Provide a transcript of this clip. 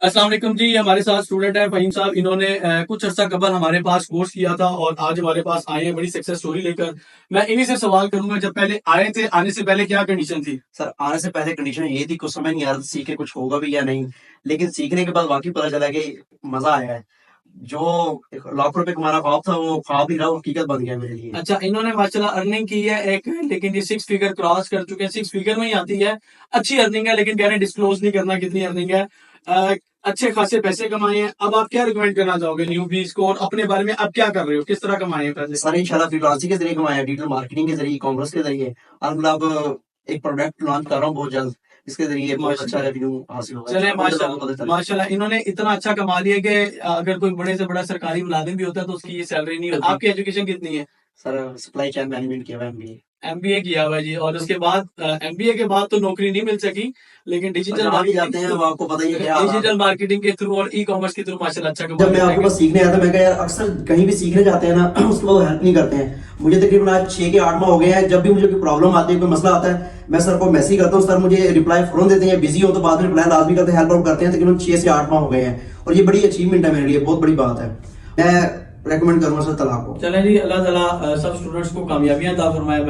अस्सलाम वालेकुम जी। हमारे साथ स्टूडेंट है फहीम साहब। इन्होंने कुछ अर्सा कबल हमारे पास कोर्स किया था और आज हमारे पास आए हैं बड़ी सक्सेस स्टोरी लेकर। मैं इन्हीं से सवाल करूंगा, जब पहले आए थे, आने से पहले क्या कंडीशन थी? सर आने से पहले कंडीशन ये थी, कुछ समझ नहीं आ रहा था सीख के कुछ होगा भी या नहीं। लेकिन सीखने के बाद वाकई पता चला कि मजा आया है। जो लाखों रुपए कमाना ख्वाब था वो ख्वाब ही रहा, वो हकीकत बन गया मेरे लिए। अच्छा, इन्होंने माशाल्लाह अर्निंग की है एक, लेकिन ये 6 फिगर क्रॉस कर चुके हैं। 6 फिगर में ही आती है, अच्छी अर्निंग है, लेकिन कह रहे हैं डिस्क्लोज नहीं करना कितनी अर्निंग है। अच्छे खासे पैसे कमाए हैं। अब आप क्या रिकमेंड करना चाहोगे न्यूबीज को, और अपने बारे में अब क्या कर रहे हो, किस तरह कमाए हैं पैसे? सर इंशाल्लाह फ्रीलांसिंग के जरिए कमाया, डिजिटल मार्केटिंग के जरिए, कॉमर्स के जरिए। और मतलब एक प्रोडक्ट लॉन्च कर रहा हूँ बहुत जल्द, इसके जरिए बहुत अच्छा रेवेन्यू हासिल होगा। चले बहुत जल्द आपको पता माशाल्लाह चलेगा। माशाल्लाह, इन्होंने इतना अच्छा कमा लिया कि अगर कोई बड़े से बड़ा सरकारी मुलाजिम भी होता है तो उसकी ये सैलरी नहीं होती। आपकी एजुकेशन कितनी है? सर सप्लाई चेन मैनेजमेंट किया हुआ है MBA। एमबीए किया हुआ है जी। और उसके बाद एमबीए के बाद तो नौकरी नहीं मिल सकी, लेकिन डिजिटल जहाँ भी जाते मार्केटिंग हैं वो आपको पता ही है क्या हालात है। डिजिटल मार्केटिंग के थ्रू और ई कॉमर्स के थ्रू माशाल्लाह अच्छा कमा जब मैं लेते आपके हैं। पास सीखने आया था, मैं कहा यार अक्सर कहीं भी सीखने जाते हैं ना उसके बाद हेल्प नहीं करते हैं। मुझे तकरीबन आज 6 के 8 माह हो गए हैं। जब भी मुझे कोई प्रॉब्लम आती है, कोई मसला आता है, मैं सर को मैसेज करता हूँ, सर मुझे रिप्लाई फौरन देते हैं। बिजी हो तो बाद में रिप्लाई लाजमी करते हैं, हेल्प आउट करते हैं। तकरीबन 6 से 8 माह हो गए हैं और ये बड़ी अचीवमेंट है मेरे लिए, बहुत बड़ी बात है। मैं रेकमेंड करूंगा सर तलाक को। चलें जी, अल्लाह ताला सब स्टूडेंट्स को कामयाबियां अता फरमाए।